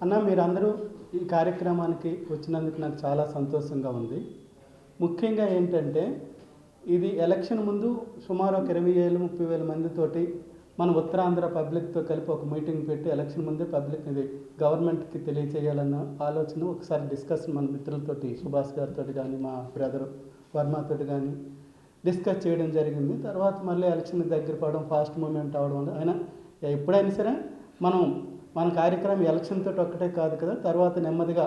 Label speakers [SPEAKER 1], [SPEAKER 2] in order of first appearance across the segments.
[SPEAKER 1] అన్న మీరందరూ ఈ కార్యక్రమానికి వచ్చినందుకు నాకు చాలా సంతోషంగా ఉంది. ముఖ్యంగా ఏంటంటే ఇది ఎలక్షన్ ముందు సుమారు ఒక 20,000-30,000 మందితోటి మన ఉత్తరాంధ్ర పబ్లిక్తో కలిపి ఒక మీటింగ్ పెట్టి ఎలక్షన్ ముందే పబ్లిక్ ఇది గవర్నమెంట్కి తెలియచేయాలన్న ఆలోచన ఒకసారి డిస్కషన్ మన మిత్రులతోటి సుభాష్ గారితో కానీ మా బ్రదర్ వర్మతోటి కానీ డిస్కస్ చేయడం జరిగింది. తర్వాత మళ్ళీ ఎలక్షన్ దగ్గర పడడం ఫాస్ట్ మూమెంట్ అవడం వల్ల అయినా ఎప్పుడైనా సరే మన కార్యక్రమం ఎలక్షన్ తోటి ఒక్కటే కాదు కదా, తర్వాత నెమ్మదిగా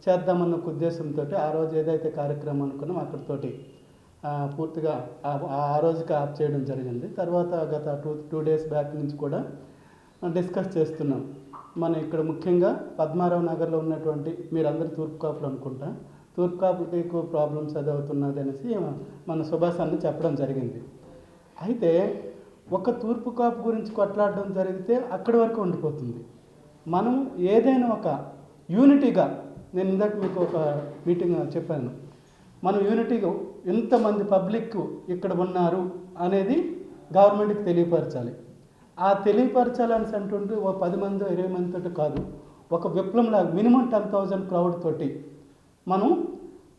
[SPEAKER 1] చేద్దామన్న ఉద్దేశంతో ఆ రోజు ఏదైతే కార్యక్రమం అనుకున్నాం అక్కడితోటి పూర్తిగా ఆ రోజుకి ఆఫ్ చేయడం జరిగింది. తర్వాత గత టూ డేస్ బ్యాక్ నుంచి కూడా డిస్కస్ చేస్తున్నాం. మన ఇక్కడ ముఖ్యంగా పద్మారావు నగర్లో ఉన్నటువంటి మీరందరూ తూర్పు కాపులు అనుకుంటా, తూర్పు కాపులకి ఎక్కువ ప్రాబ్లమ్స్ అది అవుతున్నది అనేసి మన సుభాష్ అన్న చెప్పడం జరిగింది. అయితే ఒక తూర్పు కాపు గురించి కొట్లాడడం జరిగితే అక్కడి వరకు ఉండిపోతుంది. మనం ఏదైనా ఒక యూనిటీగా, నేను ఇందాక మీకు ఒక మీటింగ్ చెప్పాను, మనం యూనిటీగా ఎంతమంది పబ్లిక్ ఇక్కడ ఉన్నారు అనేది గవర్నమెంట్కి తెలియపరచాలి. ఆ తెలియపరచాలని అంటుంటే ఓ 10 మంది 20 మందితో కాదు, ఒక విప్లవంలాగా మినిమం 10,000 క్రౌడ్ తోటి మనం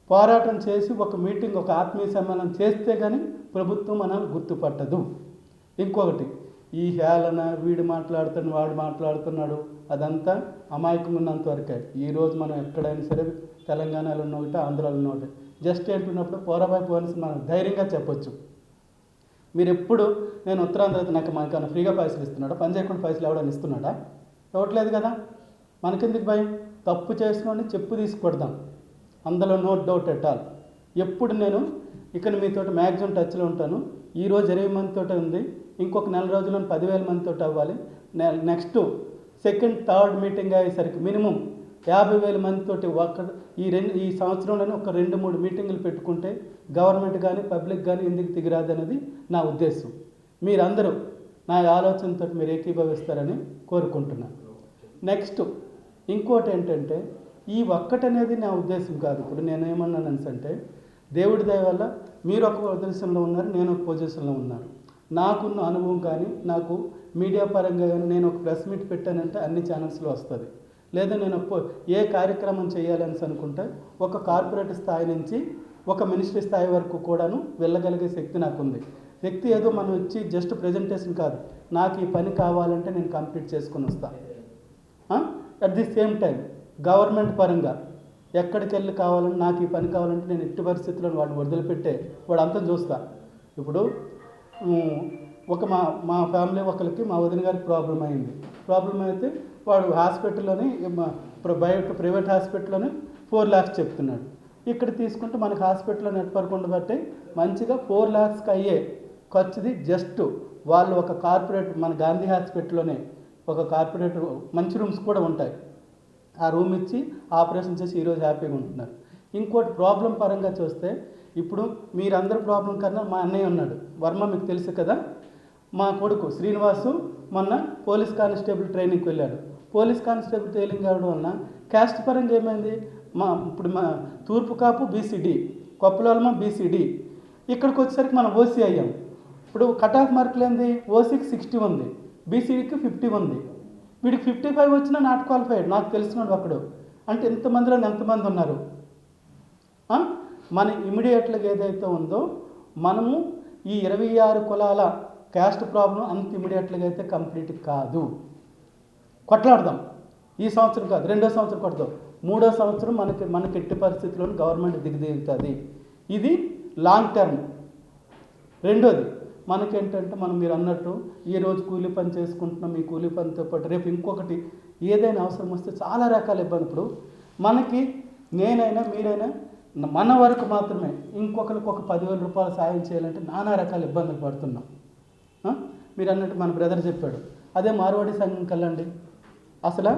[SPEAKER 1] పోరాటం చేసి ఒక మీటింగ్, ఒక ఆత్మీయ సమ్మేళనం చేస్తే కానీ ప్రభుత్వం మనం గుర్తుపట్టదు. ఇంకొకటి, ఈ హేళన వీడు మాట్లాడుతున్నాడు వాడు మాట్లాడుతున్నాడు అదంతా అమాయకంగా ఉన్నంత వరకే. ఈరోజు మనం ఎక్కడైనా సరే తెలంగాణలో ఉన్న ఒకటి, ఆంధ్రాలో ఉన్న ఒకటి, జస్ట్ ఏంటున్నప్పుడు పోరాబాయి పోలీసు మనం ధైర్యంగా చెప్పొచ్చు. మీరు ఎప్పుడు నేను ఉత్తరాంధ్ర నాకు మనకన్నా ఫ్రీగా పైసలు ఇస్తున్నాడా, పని చేయకుండా పైసలు ఎవడని ఇస్తున్నాడా? ఇవ్వట్లేదు కదా. మనకెందుకు భయం? తప్పు చేసినోడిని చెప్పు తీసుకొడదాం, అందులో నో డౌట్ ఎట్ ఆల్. ఎప్పుడు నేను ఇక్కడ మీతో మ్యాక్సిమం టచ్లో ఉంటాను. ఈరోజు 20 మందితో ఉంది, ఇంకొక నెల రోజుల్లో 10,000 మందితో అవ్వాలి. నెక్స్ట్ సెకండ్ థర్డ్ మీటింగ్ అయ్యేసరికి మినిమం 50,000 మందితోటి ఈ సంవత్సరంలోనే ఒక 2-3 మీటింగులు పెట్టుకుంటే గవర్నమెంట్ కానీ పబ్లిక్ కానీ ఎందుకు దిగిరాదనేది నా ఉద్దేశం. మీరందరూ నా ఆలోచనతో మీరు ఏకీభవిస్తారని కోరుకుంటున్నాను. నెక్స్ట్ ఇంకోటి ఏంటంటే, ఈ ఒక్కటనేది నా ఉద్దేశం కాదు. ఇప్పుడు నేను ఏమన్నానంటే, దేవుడి దయ వల్ల మీరు ఒక పొజిషన్లో ఉన్నారు, నేను ఒక పొజిషన్లో ఉన్నాను. నాకున్న అనుభవం కానీ, నాకు మీడియా పరంగా కానీ, నేను ఒక ప్రెస్ మీట్ పెట్టానంటే అన్ని ఛానల్స్లో వస్తుంది. లేదా నేను ఏ కార్యక్రమం చేయాలని అనుకుంటే ఒక కార్పొరేట్ స్థాయి నుంచి ఒక మినిస్ట్రీ స్థాయి వరకు కూడాను వెళ్ళగలిగే శక్తి నాకుంది. శక్తి ఏదో మనం వచ్చి జస్ట్ ప్రజెంటేషన్ కాదు, నాకు ఈ పని కావాలంటే నేను కంప్లీట్ చేసుకొని వస్తాను. At the same time government పరంగా ఎక్కడికి వెళ్ళి కావాలని, నాకు ఈ పని కావాలంటే నేను ఎట్టి పరిస్థితుల్లో వాడు వదిలిపెట్టే వాడు అంతా చూస్తా. ఇప్పుడు ఒక మా ఫ్యామిలీ ఒకరికి, మా వదిన గారికి ప్రాబ్లం అయితే వాడు హాస్పిటల్లోని ప్రైవేట్ హాస్పిటల్లోనే 4 lakhs చెప్తున్నాడు. ఇక్కడ తీసుకుంటే మనకి హాస్పిటల్లో నెట్వర్క్ ఉండబట్టే మంచిగా 4 lakhsకి అయ్యే ఖర్చుది జస్ట్ వాళ్ళు ఒక కార్పొరేట్, మన గాంధీ హాస్పిటల్లోనే ఒక కార్పొరేట్ మంచి రూమ్స్ కూడా ఉంటాయి, ఆ రూమ్ ఇచ్చి ఆపరేషన్ చేసి ఈరోజు హ్యాపీగా ఉంటున్నారు. ఇంకోటి ప్రాబ్లం పరంగా చూస్తే, ఇప్పుడు మీరందరూ ప్రాబ్లం కన్నా మా అన్నయ్య ఉన్నాడు వర్మ, మీకు తెలుసు కదా. మా కొడుకు శ్రీనివాసు మొన్న పోలీస్ కానిస్టేబుల్ ట్రైనింగ్కి వెళ్ళాడు. పోలీస్ కానిస్టేబుల్ ట్రైనింగ్ అవ్వడం వలన క్యాస్ట్ పరంగా ఏమైంది, ఇప్పుడు మా తూర్పు కాపు బీసీడీ, కొప్పలవలమ బీసీడీ, ఇక్కడికి వచ్చేసరికి మనం ఓసీ అయ్యాం. ఇప్పుడు కట్ ఆఫ్ మార్కులు ఏంది, ఓసీకి 60 ఉంది, బీసీడీకి 50 ఉంది. వీడికి 55 వచ్చినా నాట్ క్వాలిఫైడ్, నాకు తెలిసినాడు అక్కడ. అంటే ఎంతమందిలో ఎంతమంది ఉన్నారు. మన ఇమీడియట్గా ఏదైతే ఉందో మనము ఈ 26 కులాల క్యాస్ట్ ప్రాబ్లం అంత ఇమీడియట్గా అయితే కంప్లీట్ కాదు. కొట్లాడదాం. ఈ సంవత్సరం కాదు, 2వ సంవత్సరం కొడదాం, 3వ సంవత్సరం మనకి ఎట్టి పరిస్థితుల్లోనూ గవర్నమెంట్ దిగుతుంది. ఇది లాంగ్ టర్మ్. రెండోది మనకేంటంటే, మీరు అన్నట్టు ఈరోజు కూలీ పని చేసుకుంటున్నాం, ఈ కూలీ పనితో పాటు రేపు ఇంకొకటి ఏదైనా అవసరం వస్తే చాలా రకాల ఇబ్బంది. ఇప్పుడు మనకి నేనైనా మీరైనా మన వరకు మాత్రమే, ఇంకొకరికి ఒక 10,000 రూపాయలు సాయం చేయాలంటే నానా రకాల ఇబ్బందులు పడుతున్నాం. మీరు అన్నట్టు మన బ్రదర్ చెప్పాడు, అదే మార్వాడి సంఘం కల్లండి. అసలు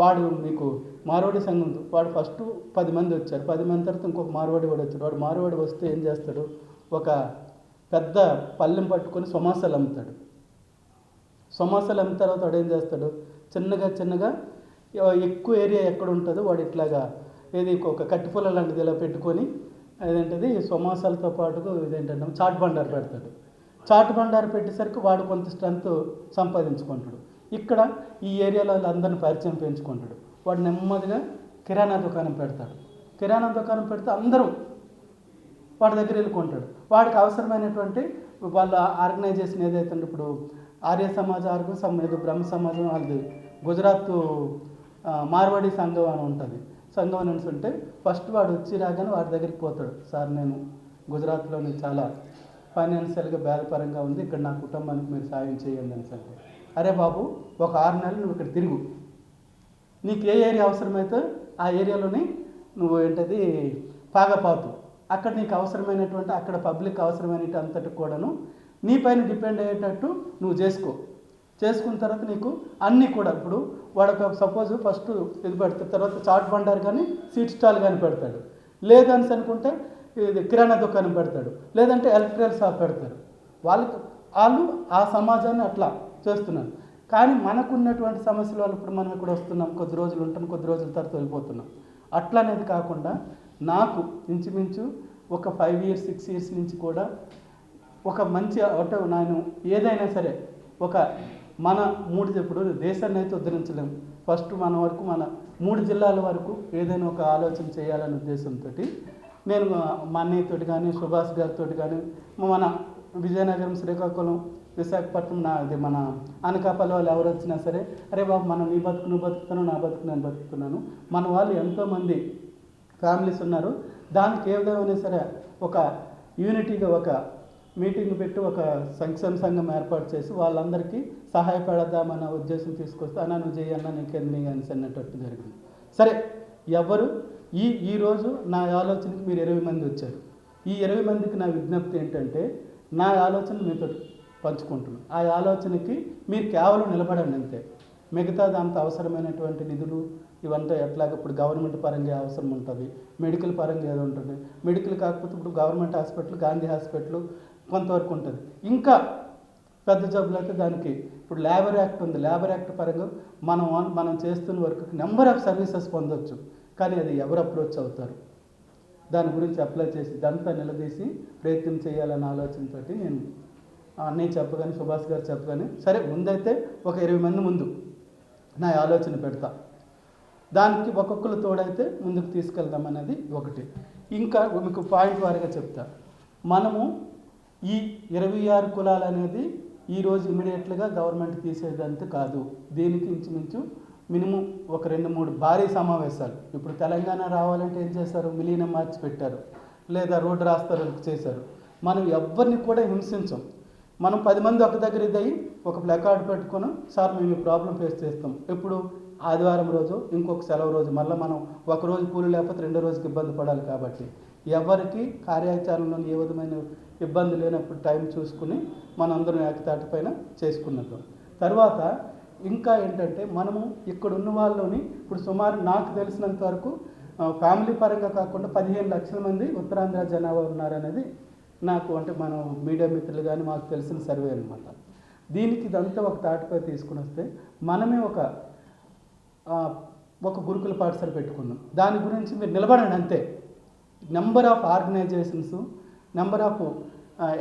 [SPEAKER 1] వాడు మీకు మార్వాడి సంఘం, వాడు ఫస్ట్ 10 మంది వచ్చారు, 10 మంది తర్వాత ఇంకొక మార్వాడి వాడు వచ్చాడు. వాడు మార్వాడి వస్తే ఏం చేస్తాడు, ఒక పెద్ద పళ్ళెం పట్టుకొని సమోసాలు అమ్ముతాడు. సమోసాలు అమ్మిన తర్వాత వాడు ఏం చేస్తాడు, చిన్నగా ఎక్కువ ఏరియా ఎక్కడ ఉంటుందో వాడు ఇట్లాగా ఏది ఒక కట్టిపొల లాంటిది ఇలా పెట్టుకొని ఏదేంటది సమోసాలతో పాటుగా ఇదేంటంటే చాట్ బండారు పెడతాడు. చాట్ బండారు పెట్టేసరికి వాడు కొంత స్ట్రెంత్ సంపాదించుకుంటాడు. ఇక్కడ ఈ ఏరియాలో అందరిని పరిచయం పెంచుకుంటాడు. వాడు నెమ్మదిగా కిరాణా దుకాణం పెడతాడు. కిరాణా దుకాణం పెడితే అందరూ వాడి దగ్గర వెళ్ళుకుంటాడు. వాడికి అవసరమైనటువంటి వాళ్ళ ఆర్గనైజేషన్ ఏదైతే ఉంటే ఇప్పుడు ఆర్య సమాజ్ ఏదో బ్రహ్మ సమాజం వాళ్ళది గుజరాత్ మార్వాడి సంఘం అని ఉంటుంది. సంఘం అని ఉంటే ఫస్ట్ వాడు వచ్చి రాగానే వాడి దగ్గరికి పోతాడు. సార్ నేను గుజరాత్లో చాలా ఫైనాన్షియల్గా బేదపరంగా ఉంది, ఇక్కడ నా కుటుంబానికి మీరు సాయం చేయండి అని అంటే, అరే బాబు ఒక 6 నెలలు నువ్వు ఇక్కడ తిరుగు, నీకు ఏ ఏరియా అవసరమైతే ఆ ఏరియాలోని నువ్వు ఏంటది పాగపాతు, అక్కడ నీకు అవసరమైనటువంటి అక్కడ పబ్లిక్ అవసరమైనటువంటి అంతటి కూడాను నీ పైన డిపెండ్ అయ్యేటట్టు నువ్వు చేసుకున్న తర్వాత నీకు అన్నీ కూడా ఇప్పుడు వాడు సపోజ్ ఫస్ట్ ఇది పెడతాడు, తర్వాత చాట్ బండార్ కానీ సీట్ స్టాల్ కానీ పెడతాడు, లేదని అనుకుంటే ఇది కిరాణా దుకాణం పెడతాడు, లేదంటే ఎలక్ట్రికల్ షాప్ పెడతాడు. వాళ్ళు ఆ సమాజాన్ని అట్లా చేస్తున్నారు. కానీ మనకున్నటువంటి సమస్యల వల్ల ఇప్పుడు మనం ఇక్కడ వస్తున్నాం, కొద్ది రోజులు ఉంటాం, కొద్ది రోజుల తర్వాత వెళ్ళిపోతున్నాం. అట్లా అనేది కాకుండా నాకు ఇంచుమించు ఒక 5 years 6 years నుంచి కూడా ఒక మంచి అంటే నేను ఏదైనా సరే ఒక మన ఇప్పుడు దేశాన్ని అయితే ఉద్ధరించలేము, ఫస్ట్ మన వరకు మన 3 జిల్లాల వరకు ఏదైనా ఒక ఆలోచన చేయాలనే ఉద్దేశంతో నేను మా అన్నయ్యతోటి కానీ సుభాష్ గారితో కానీ మన విజయనగరం, శ్రీకాకుళం, విశాఖపట్నం మన అనకాపల్లి వాళ్ళు ఎవరు వచ్చినా సరే, అరే బాబు మనం నీ బతుకు నువ్వు బతుకుతాను, నా బతుకు నేను బతుకుతున్నాను, మన వాళ్ళు ఎంతోమంది ఫ్యామిలీస్ ఉన్నారు, దానికి ఏ విధమైనా సరే ఒక యూనిటీగా ఒక మీటింగ్ పెట్టి ఒక సంక్షేమ సంఘం ఏర్పాటు చేసి వాళ్ళందరికీ సహాయపడదామన్న ఉద్దేశం తీసుకొస్తే అన్న నువ్వు చేయన్నా నీకెందుకు కానీ అన్నట్టు జరిగింది. సరే ఎవరు ఈరోజు నా ఆలోచనకి మీరు 20 మంది వచ్చారు. ఈ 20 మందికి నా విజ్ఞప్తి ఏంటంటే నా ఆలోచన మీతో పంచుకుంటున్నాను. ఆ ఆలోచనకి మీరు కేవలం నిలబడండి అంతే. మిగతాది అంత అవసరమైనటువంటి నిధులు ఇవంతా ఎట్లాగ ఇప్పుడు గవర్నమెంట్ పరంగా అవసరం ఉంటుంది, మెడికల్ పరంగా ఏదో ఉంటుంది, మెడికల్ కాకపోతే ఇప్పుడు గవర్నమెంట్ హాస్పిటల్, గాంధీ హాస్పిటల్ కొంతవరకు ఉంటుంది. ఇంకా పెద్ద జబ్బులు అయితే దానికి ఇప్పుడు లేబర్ యాక్ట్ ఉంది, లేబర్ యాక్ట్ పరంగా మనం చేస్తున్న వర్క్కి నెంబర్ ఆఫ్ సర్వీసెస్ పొందొచ్చు. కానీ అది ఎవరు అప్రోచ్ అవుతారు, దాని గురించి అప్లై చేసి ఇదంతా నిలదీసి ప్రయత్నం చేయాలన్న ఆలోచనతో నేను అన్నయ్య చెప్పగానే సుభాష్ గారు చెప్పగానే సరే ముందైతే ఒక 20 మంది ముందు నా ఆలోచన పెడతా, దానికి ఒక్కొక్కరు తోడైతే ముందుకు తీసుకెళ్దామనేది ఒకటి. ఇంకా మీకు పాయింట్ వారిగా చెప్తా, మనము ఈ 26 కులాలు అనేది ఈరోజు ఇమీడియట్గా గవర్నమెంట్ తీసేదంతా కాదు. దీనికి ఇంచుమించు మినిమం ఒక 2-3 భారీ సమావేశాలు. ఇప్పుడు తెలంగాణ రావాలంటే ఏం చేశారు, మిలియనం మార్చి పెట్టారు, లేదా రోడ్డు రాస్తారు చేశారు. మనం ఎవరిని కూడా హింసించం. మనం 10 మంది ఒక దగ్గర ఇదయ్యి ఒక ప్లకార్డ్ పెట్టుకుని సార్ మేము ఈ ప్రాబ్లం ఫేస్ చేస్తాం, ఎప్పుడు ఆదివారం రోజు ఇంకొక సెలవు రోజు, మళ్ళీ మనం ఒక రోజు కూలి లేకపోతే 2వ రోజుకి ఇబ్బంది పడాలి. కాబట్టి ఎవరికి కార్యాచరణలో ఏ విధమైన ఇబ్బంది లేనప్పుడు టైం చూసుకుని మనందరం ఏకతాటి పైన చేసుకున్నాం. తర్వాత ఇంకా ఏంటంటే మనము ఇక్కడ ఉన్న వాళ్ళని ఇప్పుడు సుమారు నాకు తెలిసినంత వరకు ఫ్యామిలీ పరంగా కాకుండా 15 లక్షల మంది ఉత్తరాంధ్ర జనాభా ఉన్నారనేది నాకు అంటే మనం మీడియా మిత్రులు కానీ మాకు తెలిసిన సర్వే అనమాట. దీనికి ఇదంతా ఒక తాటిపై తీసుకుని వస్తే మనమే ఒక గురుకుల పాఠశాల పెట్టుకున్నాం. దాని గురించి మీరు నిలబడండి అంతే. Number of organizations, number of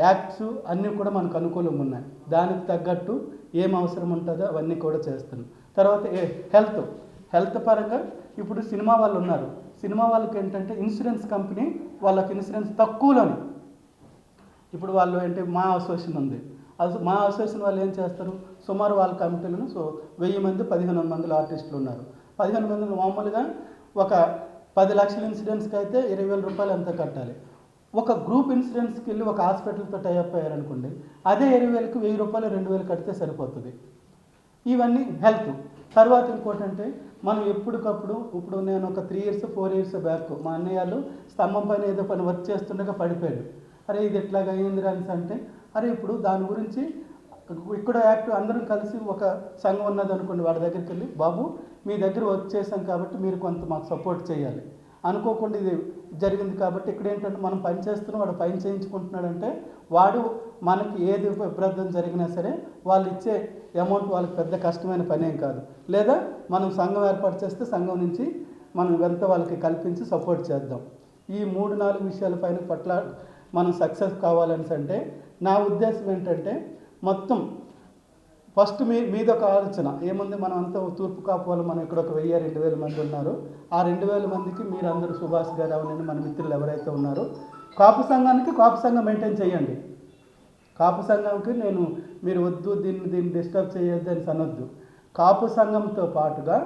[SPEAKER 1] acts అన్నీ కూడా మనకు అనుకూలంగా ఉన్నాయి. దానికి తగ్గట్టు ఏం అవసరం ఉంటుందో అవన్నీ కూడా చేస్తున్నాం. తర్వాత హెల్త్ పరంగా ఇప్పుడు సినిమా వాళ్ళు ఉన్నారు. సినిమా వాళ్ళకి ఏంటంటే ఇన్సూరెన్స్ కంపెనీ వాళ్ళకి ఇన్సూరెన్స్ తక్కువలోని ఇప్పుడు వాళ్ళు ఏంటి మా అసోసియేషన్ ఉంది, మా అసోసియేషన్ వాళ్ళు ఏం చేస్తారు, సుమారు వాళ్ళ కమిటీలను 1000 మంది 1500 మంది ఆర్టిస్టులు ఉన్నారు. 15 మంది మామూలుగా ఒక 10 లక్షల ఇన్సూరెన్స్కి అయితే 20,000 రూపాయలు అంతా కట్టాలి. ఒక గ్రూప్ ఇన్సూరెన్స్కి వెళ్ళి ఒక హాస్పిటల్తో టైఅప్ అయ్యారనుకోండి, అదే 20,000కి 1000 రూపాయలు 2,000 కడితే సరిపోతుంది. ఇవన్నీ హెల్త్. తర్వాత ఇంకోటి అంటే మనం ఎప్పటికప్పుడు ఇప్పుడు నేను ఒక 3 years 4 years బ్యాక్ మా అన్నయ్యలు స్తంభం పైన ఏదో పని వర్క్ చేస్తుండగా పడిపోయాడు. అరే ఇది ఎట్లాగ అయ్యింది రాన్స్ అంటే, అరే ఇప్పుడు దాని గురించి ఇక్కడ యాక్ట్ అందరం కలిసి ఒక సంఘం ఉన్నది అనుకోండి, వాడి దగ్గరికి వెళ్ళి బాబు మీ దగ్గర వర్క్ చేసాం కాబట్టి మీరు కొంత మాకు సపోర్ట్ చేయాలి, అనుకోకుండా ఇది జరిగింది కాబట్టి ఇక్కడ ఏంటంటే మనం పని చేస్తున్నాం, వాడు పని చేయించుకుంటున్నాడంటే వాడు మనకి ఏది విప్రదం జరిగినా సరే వాళ్ళు ఇచ్చే అమౌంట్ వాళ్ళకి పెద్ద కష్టమైన పని ఏం కాదు. లేదా మనం సంఘం ఏర్పాటు చేస్తే సంఘం నుంచి మనం ఎంత వాళ్ళకి కల్పించి సపోర్ట్ చేద్దాం. ఈ 3-4 విషయాల పట్ల మనం సక్సెస్ కావాలని అంటే నా ఉద్దేశం ఏంటంటే మొత్తం ఫస్ట్ మీదొక ఆలోచన ఏముంది, మనం అంతా తూర్పు కాపు వాళ్ళు మనం ఇక్కడ ఒక 1000-2000 మంది ఉన్నారు. ఆ 2000 మందికి మీరందరూ సుభాష్ గారు అవన్నీ మన మిత్రులు ఎవరైతే ఉన్నారో కాపు సంఘం మెయింటైన్ చేయండి. కాపు సంఘంకి మీరు వద్దు దీన్ని డిస్టర్బ్ చేయొద్దు అని అనొద్దు. కాపు సంఘంతో పాటుగా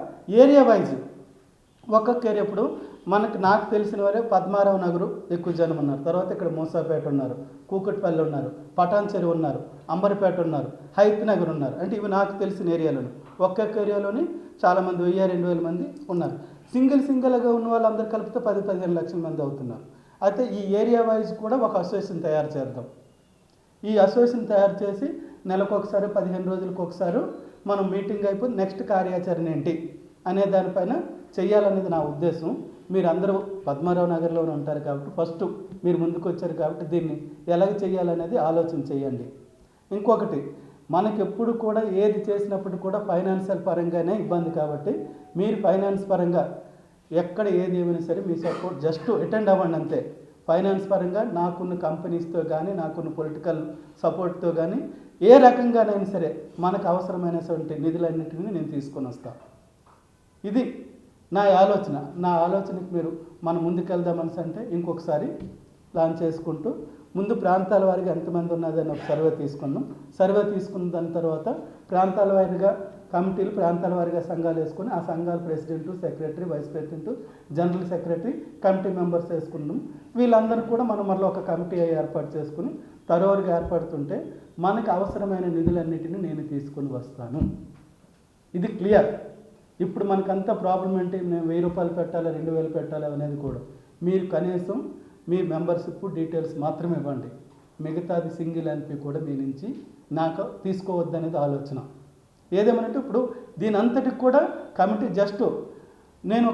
[SPEAKER 1] ఏరియా వైజ్ ఒక్కొక్క ఏరియా, ఇప్పుడు నాకు తెలిసిన వారే పద్మారావు నగరు ఎక్కువ జనం ఉన్నారు, తర్వాత ఇక్కడ మూసాపేట ఉన్నారు, కూకట్పల్లి ఉన్నారు, పటాన్ చెరువు ఉన్నారు, అంబర్పేట ఉన్నారు, హైత్ నగర్ ఉన్నారు. అంటే ఇవి నాకు తెలిసిన ఏరియాలోని ఒక్కొక్క ఏరియాలోని చాలామంది 1000-2000 మంది ఉన్నారు. సింగిల్గా ఉన్న వాళ్ళందరూ కలిపితే 10-15 లక్షల మంది అవుతున్నారు. అయితే ఈ ఏరియా వైజ్ కూడా ఒక అసోసియేషన్ తయారు చేద్దాం. ఈ అసోసియేషన్ తయారు చేసి నెలకొకసారి 15 రోజులకు ఒకసారి మనం మీటింగ్ అయిపోయి నెక్స్ట్ కార్యాచరణ ఏంటి అనే దానిపైన చెయ్యాలనేది నా ఉద్దేశం. మీరందరూ పద్మారావు నగర్లోనే ఉంటారు కాబట్టి ఫస్ట్ మీరు ముందుకు వచ్చారు కాబట్టి దీన్ని ఎలాగ చేయాలనేది ఆలోచన చేయండి. ఇంకొకటి, మనకెప్పుడు కూడా ఏది చేసినప్పుడు కూడా ఫైనాన్షియల్ పరంగానే ఇబ్బంది కాబట్టి మీరు ఫైనాన్స్ పరంగా ఎక్కడ ఏది ఏమైనా సరే మీ సపోర్ట్ జస్ట్ అటెండ్ అవ్వండి అంతే. ఫైనాన్స్ పరంగా నాకున్న కంపెనీస్తో కానీ నాకున్న పొలిటికల్ సపోర్ట్తో కానీ ఏ రకంగానైనా సరే మనకు అవసరమైనటువంటి నిధులన్నింటినీ నేను తీసుకొని వస్తాను. ఇది నా ఆలోచనకి మీరు మనం ముందుకెళ్దామని అంటే ఇంకొకసారి ప్లాన్ చేసుకుంటూ ముందు ప్రాంతాల వారిగా ఎంతమంది ఉన్నదని ఒక సర్వే తీసుకున్నాం. సర్వే తీసుకున్న దాని తర్వాత ప్రాంతాల వారిగా కమిటీలు, ప్రాంతాల వారిగా సంఘాలు వేసుకొని ఆ సంఘాల president, secretary, vice president, general secretary, committee members వేసుకున్నాం. వీళ్ళందరూ కూడా మనం మళ్ళీ ఒక కమిటీ ఏర్పాటు చేసుకుని తరోవరుగా ఏర్పడుతుంటే మనకు అవసరమైన నిధులన్నిటిని నేను తీసుకొని వస్తాను. ఇది క్లియర్. ఇప్పుడు మనకంతా ప్రాబ్లం ఏంటి, నేను 1000 రూపాయలు పెట్టాలి, 2000 పెట్టాలి అనేది కూడా మీరు కనీసం మీ మెంబర్షిప్ డీటెయిల్స్ మాత్రమే ఇవ్వండి. మిగతాది సింగిల్ ఎన్పి కూడా మీ నుంచి నాకు తీసుకోవద్దనేది ఆలోచన. ఏదేమనంటే ఇప్పుడు దీని అంతటికి కూడా కమిటీ జస్ట్ నేను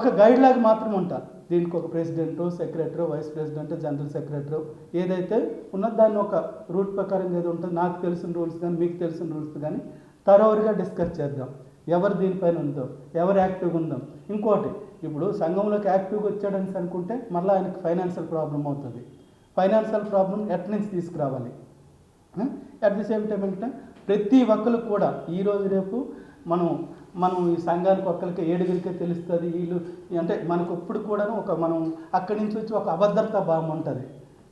[SPEAKER 1] ఒక గైడ్ లాగా మాత్రం ఉంటాను. దీనికి ఒక president, secretary, vice president, general secretary ఏదైతే ఉన్నదో దాన్ని ఒక రూట్ ప్రకారం ఏదో ఉంటుంది, నాకు తెలిసిన రూల్స్ కానీ మీకు తెలిసిన రూల్స్ కానీ తరోవరుగా డిస్కస్ చేద్దాం. ఎవరు దీనిపైన ఉందో, ఎవరు యాక్టివ్గా ఉందాం. ఇంకోటి, ఇప్పుడు సంఘంలోకి యాక్టివ్గా వచ్చాడని అనుకుంటే మళ్ళీ ఆయనకి ఫైనాన్షియల్ ప్రాబ్లం అవుతుంది. ఫైనాన్షియల్ ప్రాబ్లం నుంచి తీసుకురావాలి. అట్ ది సేమ్ టైం ఏంటంటే ప్రతి ఒక్కరికి కూడా ఈరోజు రేపు మనం ఈ సంఘానికి ఒక్కరికి 7గురికే తెలుస్తుంది. వీళ్ళు అంటే మనకు ఇప్పుడు కూడా మనం అక్కడి నుంచి వచ్చి ఒక అభద్రతా భావం ఉంటుంది.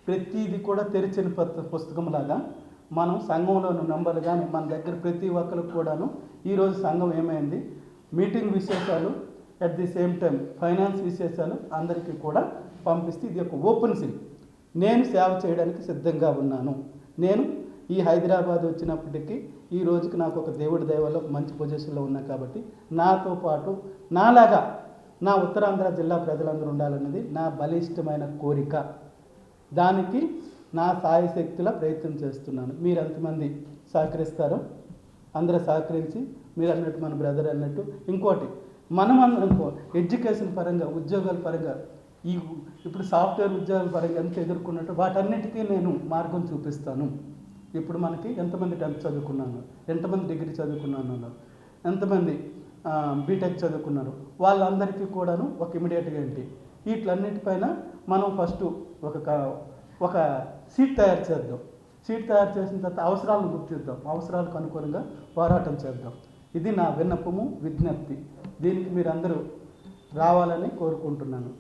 [SPEAKER 1] ప్రతిది కూడా తెరిచిన పుస్తకంలాగా మనం సంఘంలోని నంబర్లు కానీ మన దగ్గర ప్రతి ఒక్కరికి కూడాను ఈరోజు సంఘం ఏమైంది, మీటింగ్ విశేషాలు, at the same time finance విశేషాలు అందరికీ కూడా పంపిస్తే ఇది ఒక ఓపెన్ సీల్. నేను సేవ చేయడానికి సిద్ధంగా ఉన్నాను. నేను ఈ హైదరాబాద్ వచ్చినప్పటికీ ఈ రోజుకి నాకు ఒక దేవుడి దయవల్ల ఒక మంచి పొజిషన్లో ఉన్నా కాబట్టి నాతో పాటు నాలాగా నా ఉత్తరాంధ్ర జిల్లా ప్రజలందరూ ఉండాలన్నది నా బలిష్టమైన కోరిక. దానికి నా సాయశక్తుల ప్రయత్నం చేస్తున్నాను. మీరు ఎంతమంది సహకరిస్తారో అందరూ సహకరించి మీరు అన్నట్టు మన బ్రదర్ అన్నట్టు ఇంకోటి మనం అనుకో ఎడ్యుకేషన్ పరంగా ఉద్యోగాల పరంగా ఇప్పుడు సాఫ్ట్వేర్ ఉద్యోగాల పరంగా ఎంత ఎదుర్కొన్నట్టు వాటన్నిటికీ నేను మార్గం చూపిస్తాను. ఇప్పుడు మనకి ఎంతమంది 10th చదువుకున్నాను, ఎంతమంది డిగ్రీ చదువుకున్నాను, ఎంతమంది బీటెక్ చదువుకున్నారు, వాళ్ళందరికీ కూడాను ఒక ఇమీడియట్గా ఏంటి వీటిలన్నిటిపైన మనం ఫస్ట్ ఒక సీట్ తయారు చేద్దాం. సీట్ తయారు చేసిన తర్వాత అవసరాలను గుర్తిద్దాం, అవసరాలకు అనుకూలంగా పోరాటం చేద్దాం. ఇది నా విన్నపము, విజ్ఞప్తి. దీనికి మీరందరూ రావాలని కోరుకుంటున్నాను.